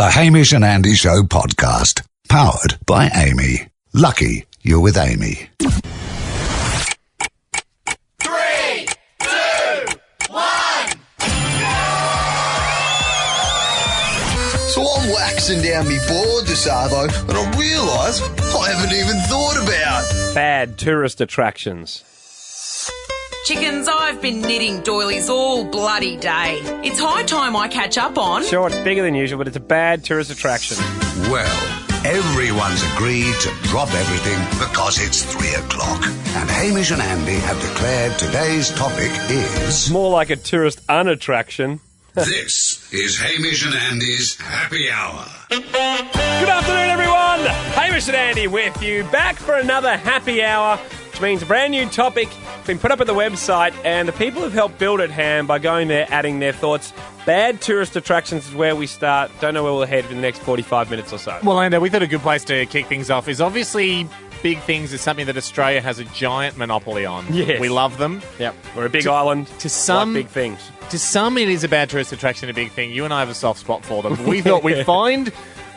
The Hamish and Andy Show podcast. Powered by Amy. Lucky you're with Amy. 3, 2, 1. So I'm waxing down me board this arvo, and I realise I haven't even thought about Bad tourist attractions. Chickens, I've been knitting doilies all bloody day. It's high time I catch up on. Sure, it's bigger than usual, but it's a bad tourist attraction. Well, everyone's agreed to drop everything because it's 3 o'clock. And Hamish and Andy have declared today's topic is... More like a tourist unattraction. This is Hamish and Andy's Happy Hour. Good afternoon, everyone. Hamish and Andy with you, back for another happy hour, which means a brand new topic been put up at the website, and the people have helped build it, Ham, by going there, adding their thoughts. Bad tourist attractions is where we start. Don't know where we'll head in the next 45 minutes or so. Well, Ando, we thought a good place to kick things off is obviously big things is something that Australia has a giant monopoly on. Yes. We love them. Yep, we're a big island. To some, like big things. To some, it is a bad tourist attraction, a big thing. You and I have a soft spot for them. We thought we'd find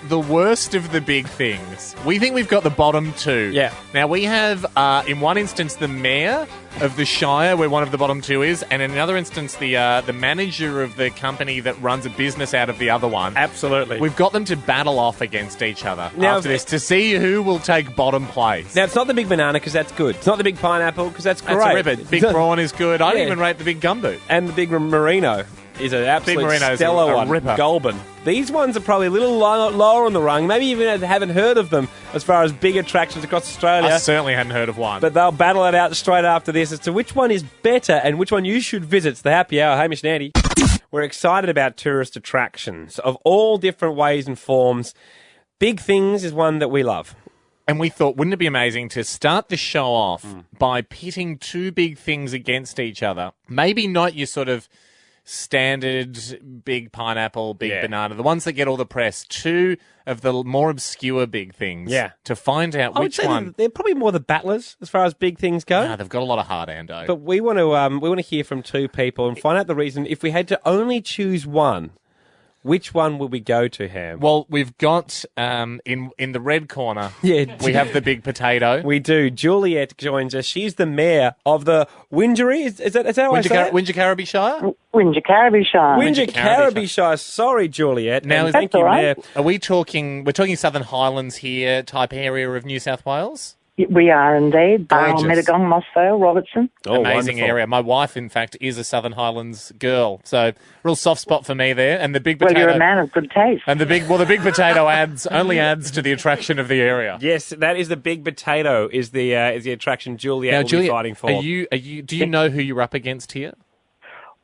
the worst of the big things. We think we've got the bottom two. Yeah. Now, we have, in one instance, the mayor of the Shire, where one of the bottom two is, and in another instance, the manager of the company that runs a business out of the other one. Absolutely. We've got them to battle off against each other Now, after this to see who will take bottom place. Now, it's not the big banana, because that's good. It's not the big pineapple, because that's great. That's a ripper. Big prawn is good. I Yeah. didn't even rate the big gumboot. And the big merino is an absolute merino's stellar a one. ripper. Goulburn. These ones are probably a little lower on the rung. Maybe even haven't heard of them as far as big attractions across Australia. I certainly hadn't heard of one. But they'll battle it out straight after this as to which one is better and which one you should visit. It's the Happy Hour. Hamish and Andy. We're excited about tourist attractions of all different ways and forms. Big Things is one that we love. And we thought, wouldn't it be amazing to start the show off by pitting two big things against each other? Maybe not your sort of standard big pineapple, big banana, the ones that get all the press. Two of the more obscure big things. Yeah. To find out I would which say one. they're probably more the battlers as far as big things go. Nah, they've got a lot of heart, Ando. But we want to hear from two people and find out the reason. If we had to only choose one, which one would we go to, Ham? Well, we've got in the red corner. Yeah. We have the big potato. We do. Juliet joins us. She's the mayor of the Wingery. Is that how I say it? Wingecarribee Shire. Wingecarribee Shire. Wingecarribee Shire. Sorry, Juliet. Now, And thank you, all right. Mayor. Are we talking? We're talking Southern Highlands here, type area of New South Wales. We are indeed. Barrel, Gorgeous. Mittagong, Mossvale, Robertson. Oh, Amazing wonderful. area. My wife, in fact, is a Southern Highlands girl, so real soft spot for me there. And the big Well, potato. you're a man of good taste. And the big potato only adds to the attraction of the area. Yes, that is the big potato. Is the attraction Juliet Now, will Julia, be fighting for? do you know who you're up against here?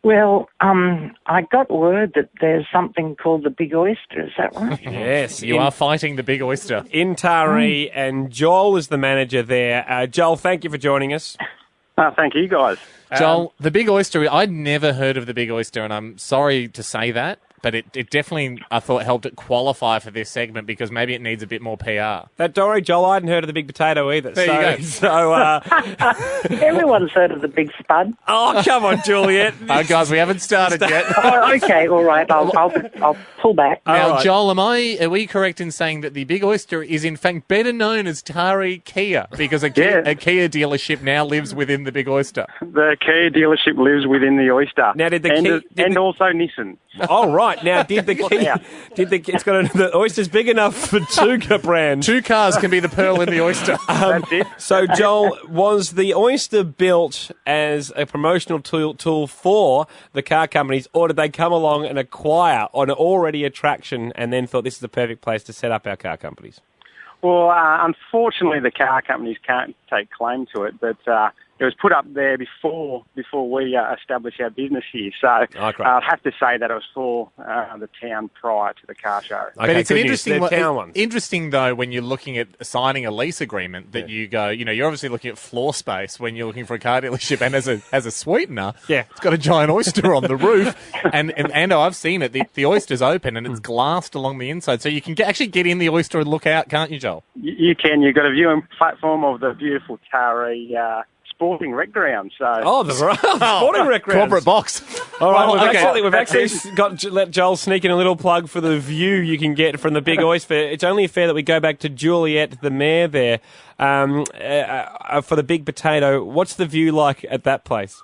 Well, I got word that there's something called the Big Oyster. Is that right? Yes, You are fighting the big oyster. in Taree, and Joel is the manager there. Joel, thank you for joining us. Thank you, guys. Joel, the big oyster, I'd never heard of the big oyster, and I'm sorry to say that, but it definitely, I thought, helped it qualify for this segment because maybe it needs a bit more PR. Don't worry, Joel, I hadn't heard of the big potato either. There you go. So, Everyone's heard of the Big Spud. oh, come on, Juliet. Guys, we haven't started yet. Oh, okay, all right. I'll pull back. Now, right. Joel, are we correct in saying that the big oyster is in fact better known as Taree Kia because a Kia dealership now lives within the big oyster? The Kia dealership lives within the oyster. Now, did the and also Nissan. Oh, right. Now, it's got the oyster's big enough for two brands. Two cars can be the pearl in the oyster. That's it. So, Joel, was the oyster built as a promotional tool for the car companies, or did they come along and acquire an already attraction and then thought this is the perfect place to set up our car companies? Well, unfortunately, the car companies can't take claim to it, but it was put up there before we established our business here. So great. I'll have to say that it was for the town prior to the car show. Okay, But it's an good news. interesting They're town ones. Interesting, though, when you're looking at signing a lease agreement that you go, you're obviously looking at floor space when you're looking for a car dealership, and as a sweetener, it's got a giant oyster on the roof, and I've seen it. The oyster's open and it's glassed along the inside, so you can actually get in the oyster and look out, can't you, Joel? You can. You've got a viewing platform of the beautiful Taree sporting rec ground. So sporting rec grounds. Corporate box. All right, Well, we've actually let Joel sneak in a little plug for the view you can get from the Big Oyster. It's only fair that we go back to Juliet, the mayor there, for the Big Potato. What's the view like at that place?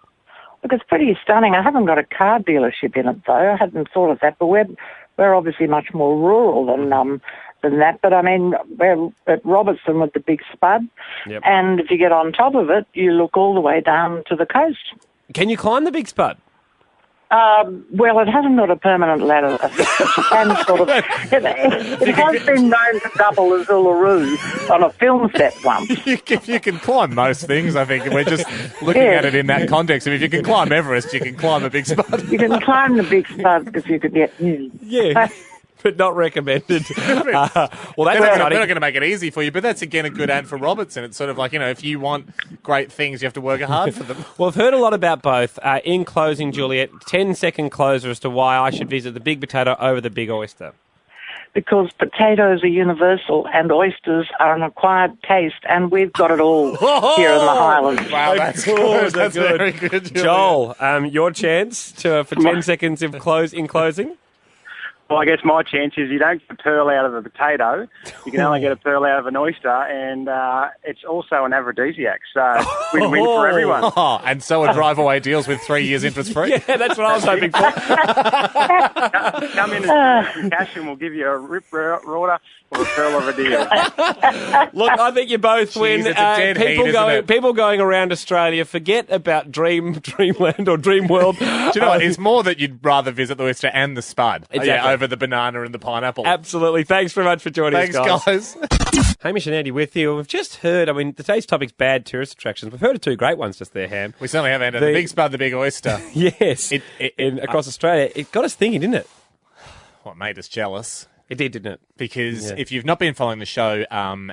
Look, it's pretty stunning. I haven't got a car dealership in it, though. I hadn't thought of that, but we're obviously much more rural than that. But, I mean, we're at Robertson with the big spud, and if you get on top of it, you look all the way down to the coast. Can you climb the big spud? Well, it hasn't got a permanent ladder. It has been known to double as Uluru on a film set once. If you can climb most things, I think we're just looking at it in that context. If you can climb Everest, you can climb a big spud. You can climb the big spud if you could get Yeah. But not recommended. Well, that's They're not going to make it easy for you, but that's, again, a good ad for Robertson. It's sort of like, if you want great things, you have to work hard for them. Well, I've heard a lot about both. In closing, Juliet, 10-second closer as to why I should visit the Big Potato over the Big Oyster. Because potatoes are universal and oysters are an acquired taste, and we've got it all here in the Highlands. Wow, that's good. That's very good, Juliet. Joel, your chance for 10 seconds in closing. Well, I guess my chance is you don't get a pearl out of a potato. You can only get a pearl out of an oyster, and it's also an aphrodisiac. So win-win for everyone. Oh, and so are drive-away deals with 3 years interest free. Yeah, that's what I was hoping for. Come in and cash, and we'll give you a rip rorter or a pearl of a deal. Look, I think you both win. It's a dead heat, people going around Australia, forget about Dreamland or Dreamworld. Do you know what? It's more that you'd rather visit the oyster and the spud. Exactly. Over the banana and the pineapple. Absolutely. Thanks very much for joining us, guys. Thanks, guys. Hamish and Andy with you. We've just heard, today's topic's bad tourist attractions. We've heard of two great ones just there, Ham. We certainly have, Andy. The big spud, the big oyster. Yes. Across Australia. It got us thinking, didn't it? Well, it made us jealous. It did, didn't it? Because if you've not been following the show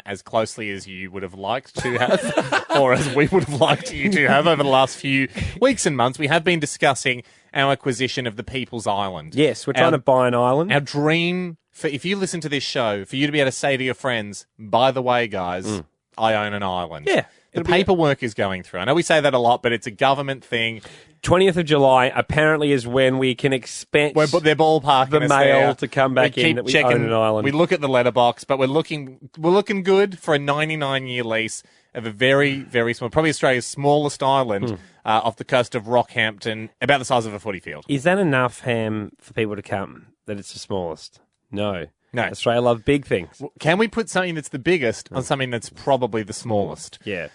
as closely as you would have liked to have, or as we would have liked you to have over the last few weeks and months, we have been discussing our acquisition of the People's Island. Yes, we're trying to buy an island. Our dream, if you listen to this show, for you to be able to say to your friends, by the way, guys, I own an island. Yeah. The paperwork is going through. I know we say that a lot, but it's a government thing. 20th of July apparently is when we can expect they're ballparking the us mail there. to come back in that we own an island. We look at the letterbox, but we're looking good for a 99-year lease of a very, very small, probably Australia's smallest island off the coast of Rockhampton, about the size of a footy field. Is that enough, Ham, for people to come, that it's the smallest? No. No. Australia love big things. Can we put something that's the biggest on something that's probably the smallest? Yeah.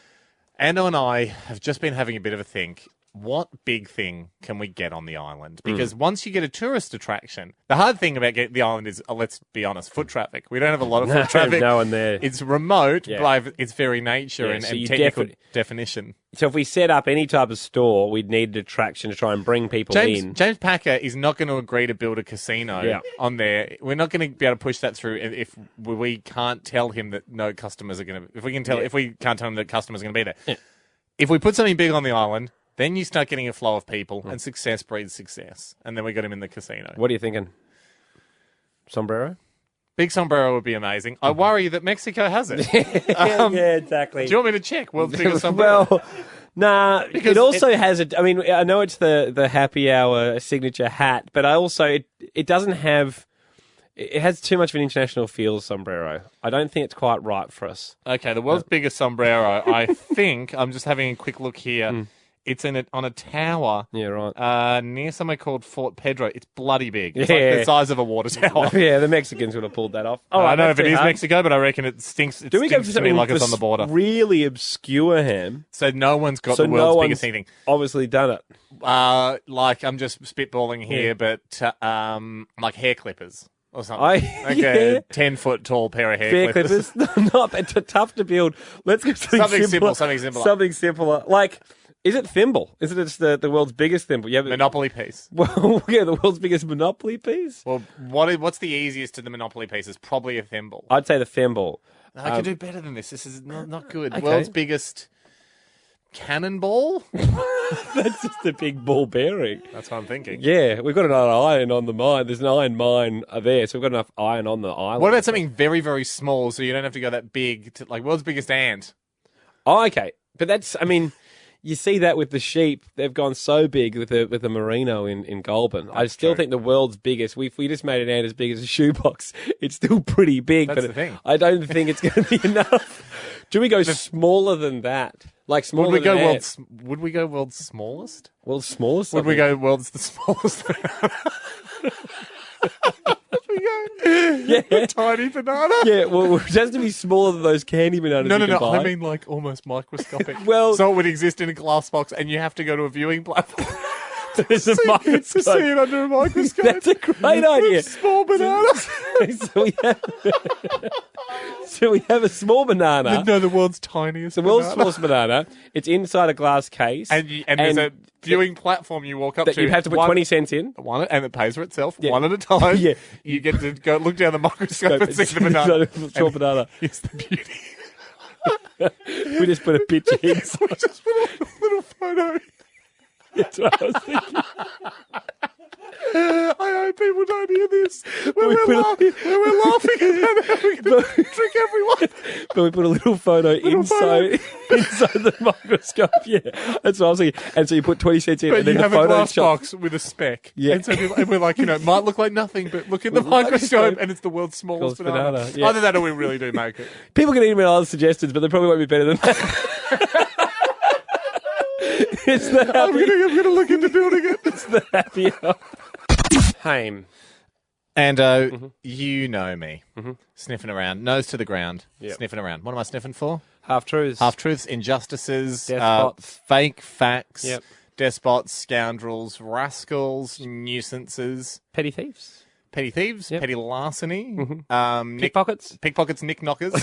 Ando and I have just been having a bit of a think. What big thing can we get on the island? Because once you get a tourist attraction, the hard thing about getting the island is, let's be honest, foot traffic. We don't have a lot of foot traffic. No one there. It's remote by its very nature and so technical definition. So if we set up any type of store, we'd need an attraction to try and bring people in. James Packer is not going to agree to build a casino on there. We're not going to be able to push that through if we can't tell him that no customers are going to. If we can't tell him that customers are going to be there. Yeah. If we put something big on the island, then you start getting a flow of people, and success breeds success. And then we got him in the casino. What are you thinking? Sombrero? Big sombrero would be amazing. I worry that Mexico has it. Yeah, exactly. Do you want me to check? World's biggest sombrero? Well, nah. Because it also has a. I mean, I know it's the happy hour signature hat, but it doesn't have. It has too much of an international feel, sombrero. I don't think it's quite right for us. Okay, the world's biggest sombrero. I think I'm just having a quick look here. It's on a tower. Yeah, right. Near somewhere called Fort Pedro. It's bloody big. It's like the size of a water tower. Yeah, the Mexicans would have pulled that off. I don't know if it is Mexico, but I recken it stinks. Do we go to me like it's on the border? Really obscure, Ham. So no one's got the world's biggest thing. Obviously done it. Like I'm just spitballing here, but like hair clippers. Or something. Like a 10-foot tall pair of hair clippers. Not tough to build. Let's go something simple. Something simpler. Something simpler. Like, is it thimble? Is it just the world's biggest thimble? Yeah, Monopoly piece. Well, yeah, the world's biggest Monopoly piece. Well, what's the easiest to the Monopoly piece? It's probably a thimble. I'd say the thimble. No, I could do better than this. This is not good. Okay. World's biggest cannonball? That's just a big ball bearing. That's what I'm thinking. Yeah, we've got an iron on the mine. There's an iron mine there, so we've got enough iron on the island. What about something very, very small so you don't have to go that big? Like world's biggest ant. Oh, okay. But that's, you see that with the sheep. They've gone so big with the merino in Goulburn. I still think the world's biggest. If we just made an ant as big as a shoebox, it's still pretty big. That's but the thing. I don't think it's going to be enough. Do we go smaller than that? Like smaller Would we go than world's? Would we go world's smallest? World's smallest? Would we go world's the smallest? A tiny banana? Yeah, well, it has to be smaller than those candy bananas. No. you can buy. I mean, like almost microscopic. Well- so it would exist in a glass box, and you have to go to a viewing platform There's a to microscope. see it under a microscope. That's a great idea. Small bananas. So we have a small banana. No, the world's tiniest. The world's banana. smallest banana. It's inside a glass case. And there's a viewing platform you walk up that to. you have to put 20 cents in. And it pays for itself, Yeah. one at a time. Yeah. You get to go look down the microscope and see the banana. Short banana. Here's the beauty. We just put a picture in. We just put a little photo. That's what I was thinking. I hope people don't hear this. When we we're, put laughing about how we're going to trick everyone. But we put a little photo inside the microscope. Yeah, that's what I was thinking. And so you put 20 cents in, But and then you the have a photo glass shot. box with a speck. Yeah. And so and we're like, it might look like nothing, but look at the microscope and it's the world's smallest banana. banana, yeah. Either that or we really do make it. People can email other suggestions, but they probably won't be better than that. It's the I'm happy. going to look into building it. It's the happy hour. Haim. And you know me. Sniffing around, nose to the ground, sniffing around. What am I sniffing for? Half-truths. Half-truths, injustices, Despots. fake facts, Yep. despots, scoundrels, rascals, nuisances, Petty thieves. petty thieves, Yep. petty larceny, Pickpockets. pickpockets, nick knockers.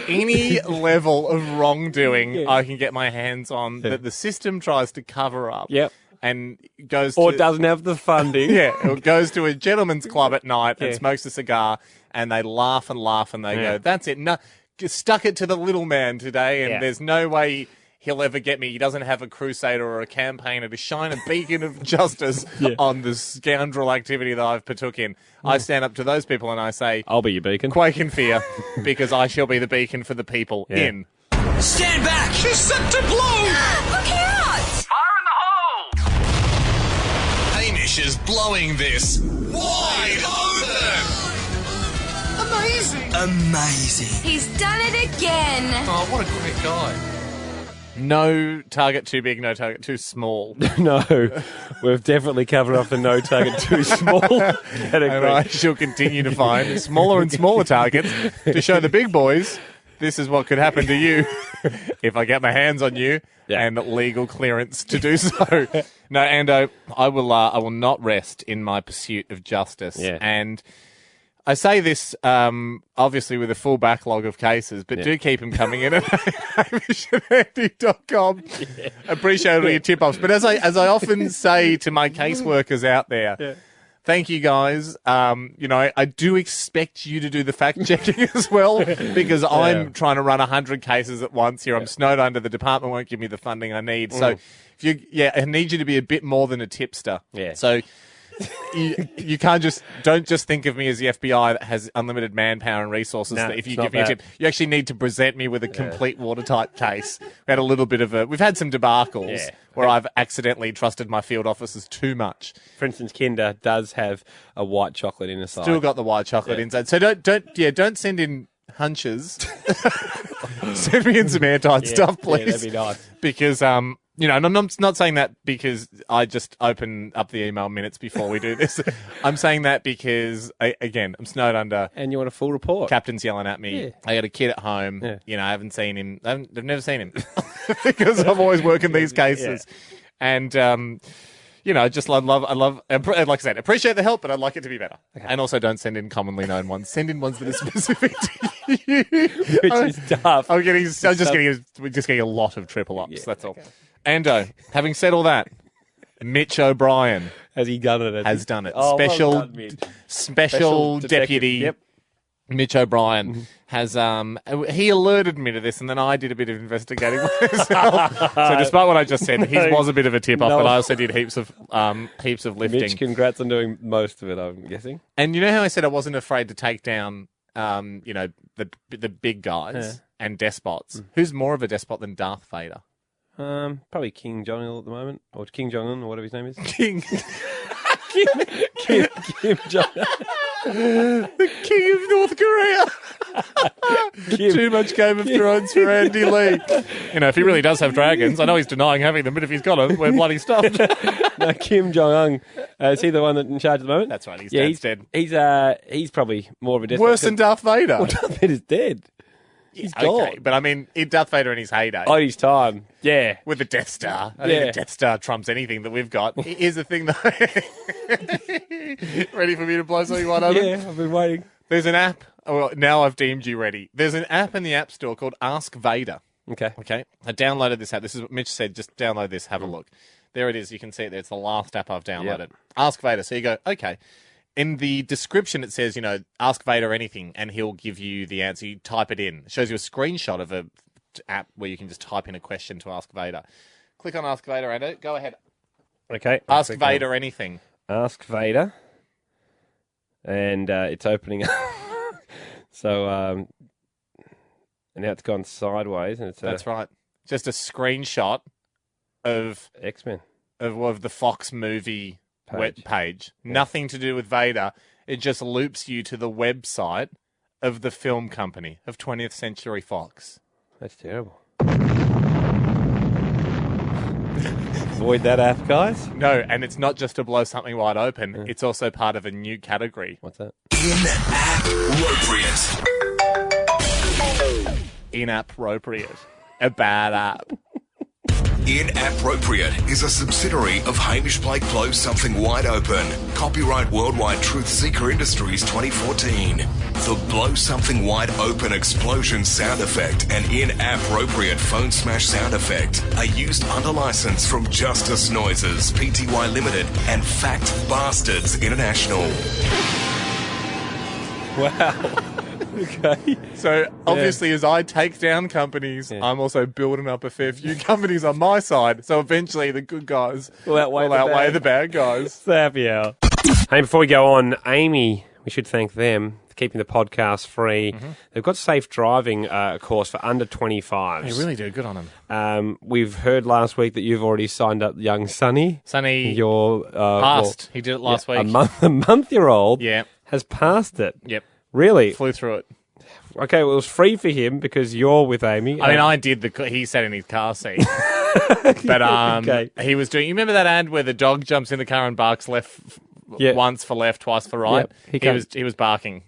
Any level of wrongdoing I can get my hands on that the system tries to cover up. Yep. And goes Or to, doesn't have the funding. yeah, or goes to a gentleman's club at night and Yeah. smokes a cigar, and they laugh and laugh, and they Yeah. go, "That's it. No, just stuck it to the little man today, and Yeah. there's no way he'll ever get me. He doesn't have a crusader or a campaigner to shine a beacon of justice on the scoundrel activity that I've partook in." I stand up to those people and I say, I'll be your beacon. "Quake in fear, because I shall be the beacon for the people." Yeah. In Stand back! She's set to blow! Look out! Fire in the hole! Hamish is blowing this wide open! Amazing! He's done it again. Oh, what a great guy. no target too big, no target too small. No, we've definitely covered off the no target too small category. And I shall continue to find smaller and smaller targets to show the big boys this is what could happen to you if I get my hands on you and legal clearance to do so. No, Ando, I will not rest in my pursuit of justice. Yeah. And I say this obviously with a full backlog of cases, but do keep them coming in at hamishandandy.com. Appreciate all your tip-offs. But as I often say to my caseworkers out there, thank you guys. I do expect you to do the fact-checking as well, because I'm trying to run 100 cases at once here. I'm snowed under. The department won't give me the funding I need. So I need you to be a bit more than a tipster. Yeah. So you don't just think of me as the FBI that has unlimited manpower and resources. No, That if you it's not give me a that. tip, you actually need to present me with a complete watertight case. We've had some debacles where I've accidentally trusted my field officers too much. For instance, Kinder does have a white chocolate inside. Still got the white chocolate inside. So don't send in hunches. Send me in some airtight stuff, please. Yeah, that'd be nice. Because and I'm not saying that because I just open up the email minutes before we do this. I'm saying that because, again, I'm snowed under. And you want a full report. Captain's yelling at me. Yeah. I got a kid at home. Yeah. I haven't seen him. I've never seen him because I'm always working these cases. And, I love, like I said, appreciate the help, but I'd like it to be better. Okay. And also don't send in commonly known ones. Send in ones that are specific to you. Which is tough. We're just getting a lot of triple ups. That's all. Ando, having said all that, Mitch O'Brien Has he done it? has done it. Oh, Special well done, Mitch. Special detective. Deputy Yep. Mitch O'Brien has he alerted me to this, and then I did a bit of investigating myself. So despite what I just said, his was a bit of a tip off, but I also did heaps of lifting. Mitch, congrats on doing most of it, I'm guessing. And you know how I said I wasn't afraid to take down the big guys and despots, who's more of a despot than Darth Vader? Probably King Jong-il at the moment, or King Jong-un, or whatever his name is. King. Kim Jong-un. The King of North Korea. Too much Game of Thrones for Andy Lee. If he really does have dragons, I know he's denying having them, but if he's got them, we're bloody stuffed. No, Kim Jong-un. Is he the one that's in charge at the moment? That's right, he's dead. dead. He's probably more of a despot. Worse than Darth Vader. Well, Darth Vader's dead. He's gone. Okay, but I mean, Darth Vader in his heyday. Oh, his time. Yeah. With the Death Star. I think the Death Star trumps anything that we've got. Here's the thing, though. Ready for me to blow something wide open? Yeah, I've been waiting. There's an app. Well, now I've deemed you ready. There's an app in the App Store called Ask Vader. Okay. I downloaded this app. This is what Mitch said. Just download this. Have a look. There it is. You can see it there. It's the last app I've downloaded. Yep. Ask Vader. So you go, okay. In the description, it says, ask Vader anything, and he'll give you the answer. You type it in. It shows you a screenshot of a app where you can just type in a question to Ask Vader. Click on Ask Vader, Andy. Go ahead. Okay. Ask Vader anything. Ask Vader. And it's opening up. So, and now it's gone sideways. And That's right. Just a screenshot of X-Men. Of the Fox movie page. Yeah. Nothing to do with Vader. It just loops you to the website of the film company of 20th Century Fox. That's terrible. Avoid that app, guys. No, and it's not just to blow something wide open. Yeah. It's also part of a new category. What's that? In-app-ropriate. In-app-ropriate. A bad app. In-Appropriate is a subsidiary of Hamish Blake Blows Something Wide Open. Copyright Worldwide Truth Seeker Industries 2014. The Blow Something Wide Open explosion sound effect and in-appropriate phone smash sound effect are used under license from Justice Noises, Pty Limited, and Fact Bastards International. Wow. Okay. So, obviously, as I take down companies, I'm also building up a fair few companies on my side. So, eventually, the good guys will outweigh the bad guys. It's the happy hour. Hey, before we go on, Amy, we should thank them for keeping the podcast free. Mm-hmm. They've got safe driving course for under 25s. They really do. Good on them. We've heard last week that you've already signed up young Sonny. Sonny your passed. He did it last week. A month-year-old has passed it. Yep. Really? Flew through it. Okay, well, it was free for him because you're with Amy. I mean, I did he sat in his car seat. But he was doing... You remember that ad where the dog jumps in the car and barks once for left, twice for right? Yep. He was barking.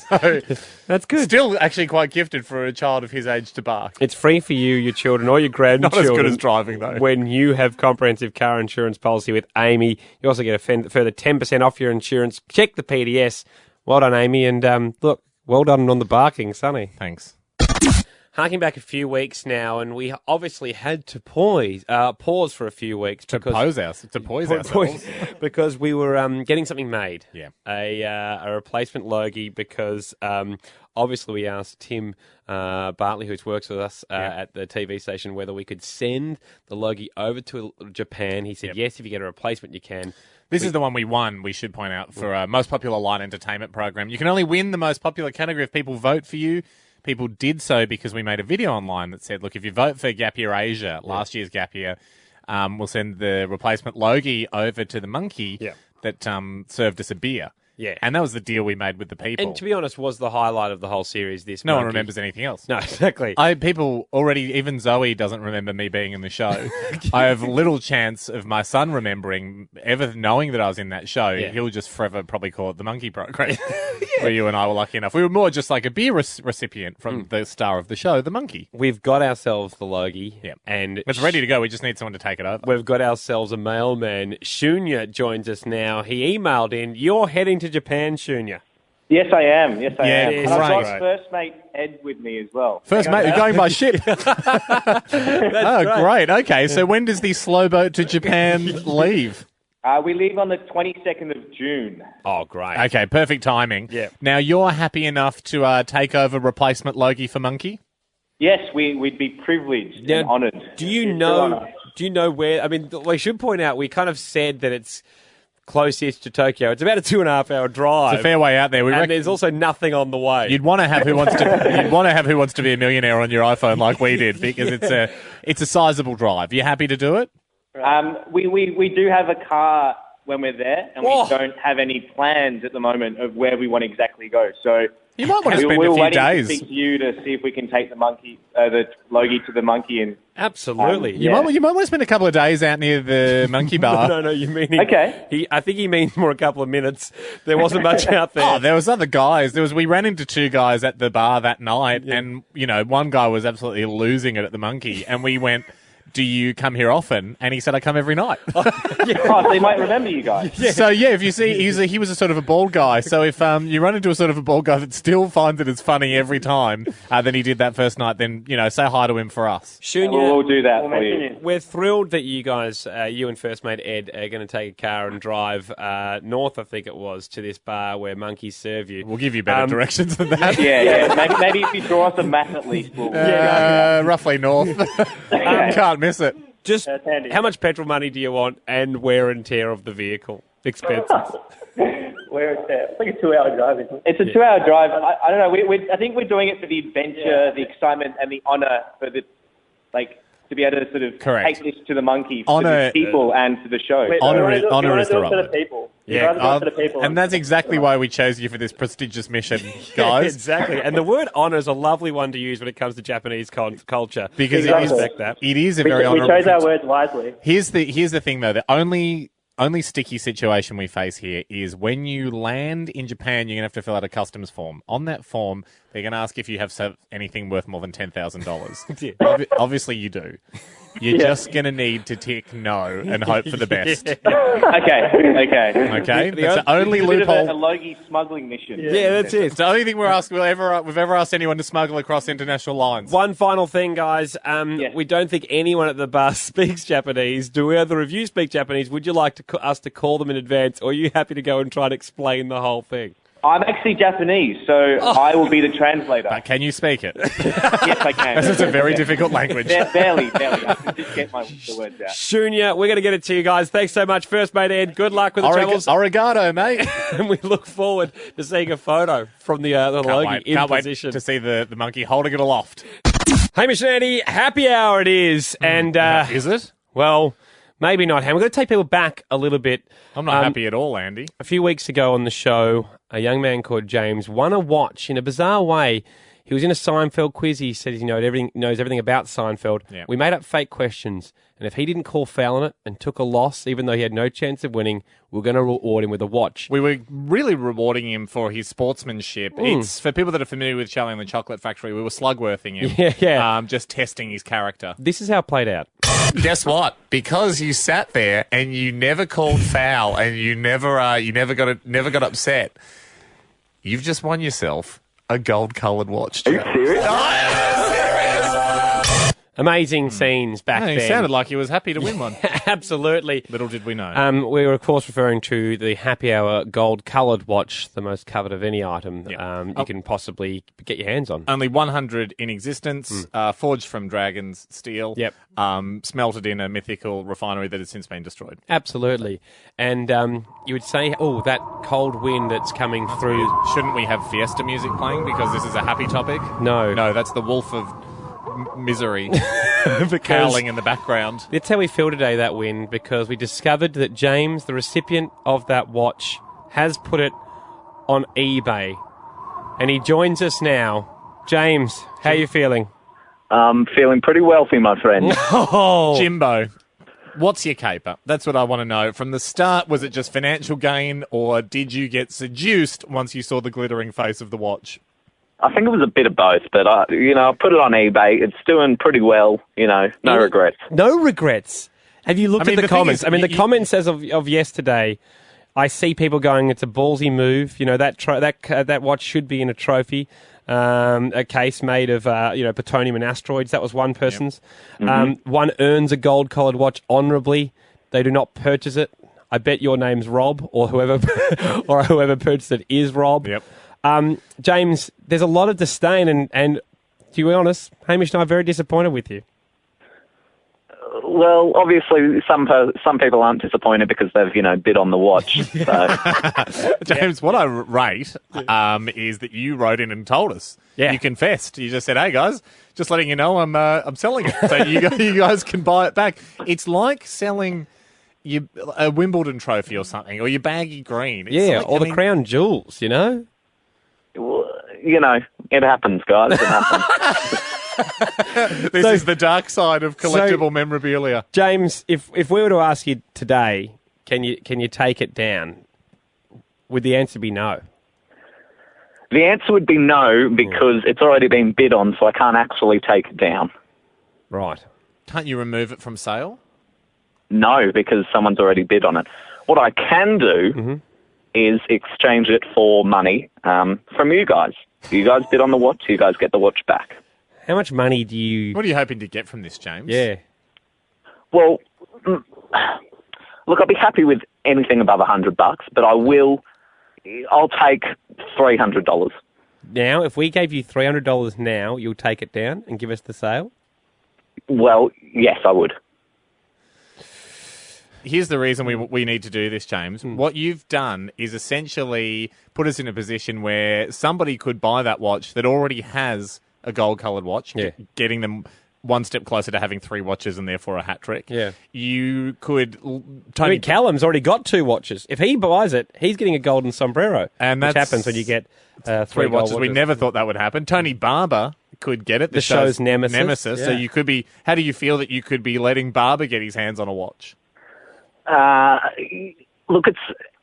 So that's good. Still actually quite gifted for a child of his age to bark. It's free for you, your children, or your grandchildren. Not as good as driving, though. When you have comprehensive car insurance policy with Amy, you also get a further 10% off your insurance. Check the PDS. Well done, Amy. And look, well done on the barking, Sonny. Thanks. Harking back a few weeks now, and we obviously had to pause for a few weeks. To poise ourselves. Because we were getting something made. Yeah. A replacement Logie, because obviously we asked Tim Bartley, who works with us at the TV station, whether we could send the Logie over to Japan. He said, yes, if you get a replacement, you can. This is the one we won, we should point out, for most popular light entertainment program. You can only win the most popular category if people vote for you. People did so because we made a video online that said, look, if you vote for Gap Year Asia, last year's Gap Year, we'll send the replacement Logie over to the monkey that served us a beer. Yeah. And that was the deal we made with the people. And to be honest, was the highlight of the whole series, this No monkey. one remembers anything else. No, exactly. People already, even Zoe doesn't remember me being in the show. I have little chance of my son remembering, ever knowing that I was in that show. Yeah. He'll just forever probably call it the monkey program, where you and I were lucky enough. We were more just like a beer recipient from the star of the show, the monkey. We've got ourselves the Logie. Yeah. And it's ready to go. We just need someone to take it over. We've got ourselves a mailman. Shunya joins us now. He emailed in, you're heading to Japan, Shunya. Yes, I am. And I've got first mate Ed with me as well. First mate, you're going by ship. Great. Okay, so when does the slow boat to Japan leave? We leave on the 22nd of June. Oh, great. Okay, perfect timing. Yeah. Now, you're happy enough to take over replacement Logie for Monkey? Yes, we'd be privileged and honoured. Do you know where... I mean, we should point out, we kind of said that it's close-ish to Tokyo. It's about a 2.5-hour drive. It's a fair way out there. And there's also nothing on the way. You'd want to have Who Wants to Be a Millionaire on your iPhone like we did, because it's a sizable drive. You happy to do it? We do have a car when we're there, and we don't have any plans at the moment of where we want to exactly go. So you might want to spend a few waiting days. to speak to you to see if we can take the Logie to the monkey. And absolutely, you might want to spend a couple of days out near the monkey bar. No, you mean okay? I think he means more a couple of minutes. There wasn't much out there. Oh, there was other guys. We ran into two guys at the bar that night, and one guy was absolutely losing it at the monkey, and we went, do you come here often? And he said, I come every night. Oh, so he might remember you guys. Yeah. So, if you see, he was a sort of a bald guy. So if you run into a sort of a bald guy that still finds it as funny every time than he did that first night, then, say hi to him for us. Shunya, we'll do that for you. We're thrilled that you guys, you and First Mate Ed, are going to take a car and drive north, I think it was, to this bar where monkeys serve you. We'll give you better directions than that. Yeah. Maybe if you draw us a map at least. Roughly north. Can't miss it. Just how much petrol money do you want, and wear and tear of the vehicle expenses? Wear and tear. It's like a 2-hour drive, isn't it? It's a 2-hour drive. I don't know. I think we're doing it for the adventure, the excitement, and the honour for the to be able to sort of take this to the monkey for the people and for the show. Honour is the right word. And that's exactly why we chose you for this prestigious mission, guys. Exactly. And the word honour is a lovely one to use when it comes to Japanese culture. Because it is a very honourable. We chose our words wisely. Here's the thing, though. The only sticky situation we face here is when you land in Japan, you're going to have to fill out a customs form. On that form, they're going to ask if you have anything worth more than $10,000. Obviously, you do. You're just going to need to tick no and hope for the best. Okay. That's the only loophole. A Logie smuggling mission. Yeah, that's it. It's the only thing we've ever asked anyone to smuggle across international lines. One final thing, guys. We don't think anyone at the bar speaks Japanese. Do either of you speak Japanese? Would you like us to call them in advance, or are you happy to go and try and explain the whole thing? I'm actually Japanese, so I will be the translator. But can you speak it? Yes, I can. This is a very difficult language. Barely. I can just get the words out. Shunya, we're going to get it to you guys. Thanks so much, First Mate Ed. Good luck with the travels. Arigato, mate. And we look forward to seeing a photo from the Logie in position. Wait to see the monkey holding it aloft. Hamish and Andy, happy hour it is. And is it? Well, maybe not. We're going to take people back a little bit. I'm not happy at all, Andy. A few weeks ago on the show, a young man called James won a watch in a bizarre way. He was in a Seinfeld quiz. He said he knows everything about Seinfeld. Yeah. We made up fake questions, and if he didn't call foul on it and took a loss, even though he had no chance of winning, we were going to reward him with a watch. We were really rewarding him for his sportsmanship. It's for people that are familiar with Charlie and the Chocolate Factory. We were slugworthing him, just testing his character. This is how it played out. Guess what? Because you sat there and you never called foul and you never got upset, you've just won yourself a gold-coloured watch. Are you serious? Amazing scenes back then. He sounded like he was happy to win one. Absolutely. Little did we know. We were, of course, referring to the Happy Hour gold-coloured watch, the most covered of any item you can possibly get your hands on. Only 100 in existence, forged from dragon's steel, smelted in a mythical refinery that has since been destroyed. Absolutely. And you would say, that cold wind that's coming through... Shouldn't we have Fiesta music playing because this is a happy topic? No. No, that's the wolf of... misery howling in the background. That's how we feel today, that win, because we discovered that James, the recipient of that watch, has put it on eBay. And he joins us now. James, how are you feeling? I'm feeling pretty wealthy, my friend. Jimbo, what's your caper? That's what I want to know. From the start, was it just financial gain, or did you get seduced once you saw the glittering face of the watch? I think it was a bit of both, but I put it on eBay. It's doing pretty well, no regrets. No regrets? Have you looked at the comments? The comments as of yesterday, I see people going, it's a ballsy move. That watch should be in a trophy. A case made of, plutonium and asteroids. That was one person's. Yep. One earns a gold-collared watch honourably. They do not purchase it. I bet your name's Rob, or whoever purchased it is Rob. Yep. James, there's a lot of disdain, and to be honest, Hamish and I are very disappointed with you. Well, obviously, some people aren't disappointed because they've, bid on the watch. So. James, what I rate is that you wrote in and told us. Yeah. You confessed. You just said, "Hey guys, just letting you know I'm selling it, so you guys can buy it back." It's like selling a Wimbledon trophy or something, or your baggy green. It's or the crown jewels. Well, it happens, guys. It happens. This is the dark side of collectible memorabilia. James, if we were to ask you today, can you take it down? Would the answer be no? The answer would be no, because it's already been bid on, so I can't actually take it down. Right. Can't you remove it from sale? No, because someone's already bid on it. What I can do is exchange it for money from you guys. You guys bid on the watch, you guys get the watch back. How much money do you... What are you hoping to get from this, James? Yeah. Well, look, I'd be happy with anything above $100, but I'll take $300. Now, if we gave you $300 now, you'll take it down and give us the sale? Well, yes, I would. Here's the reason we need to do this, James. What you've done is essentially put us in a position where somebody could buy that watch that already has a gold-coloured watch, getting them one step closer to having 3 watches and therefore a hat trick. Yeah. You could... Callum's already got 2 watches. If he buys it, he's getting a golden sombrero, and which happens when you get 3 watches. We never thought that would happen. Tony Barber could get it. The show's nemesis. So you could be... How do you feel that you could be letting Barber get his hands on a watch? Look,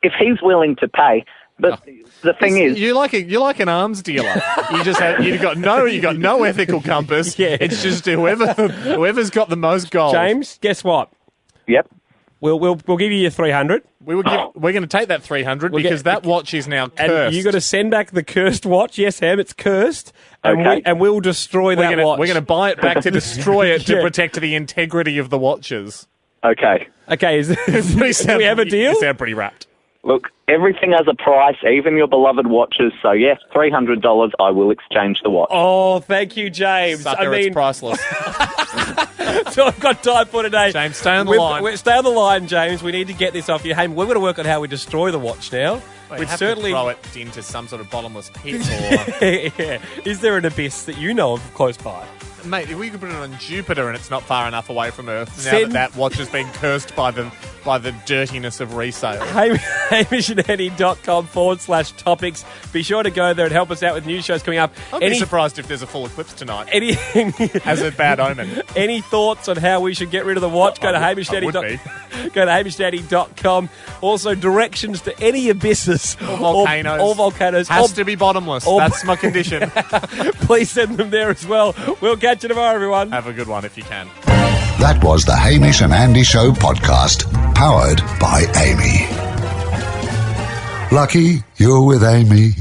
if he's willing to pay... But the thing is, you're like an arms dealer. You've got no ethical compass. Yeah. It's just whoever's got the most gold. James, guess what? Yep. We'll give you your 300. We're going to take that 300 because that watch is now cursed. And you got to send back the cursed watch. Yes, Ham, it's cursed. And we'll destroy that watch. We're going to buy it back to destroy it to protect the integrity of the watches. Okay. Okay. Do we have a deal? You sound pretty wrapped. Look, everything has a price, even your beloved watches. So, yes, $300, I will exchange the watch. Oh, thank you, James. Sucker, it's priceless. So I've got time for today. James, stay on the line. Stay on the line, James. We need to get this off you. Hey, we're going to work on how we destroy the watch now. We'd certainly throw it into some sort of bottomless pit. Or... Yeah. Is there an abyss that you know of close by? Mate, if we could put it on Jupiter and it's not far enough away from Earth, now that watch has been cursed by the dirtiness of resale. HamishandAndy.com/topics. Be sure to go there and help us out with new shows coming up. I'd be surprised if there's a full eclipse tonight. As a bad omen. Any thoughts on how we should get rid of the watch? Go to HamishandAndy.com. Also, directions to any abysses or volcanoes. All volcanoes. Has to be bottomless. That's my condition. Please send them there as well. We'll catch you tomorrow, everyone. Have a good one if you can. That was the Hamish and Andy Show podcast, powered by Amy. Lucky you're with Amy.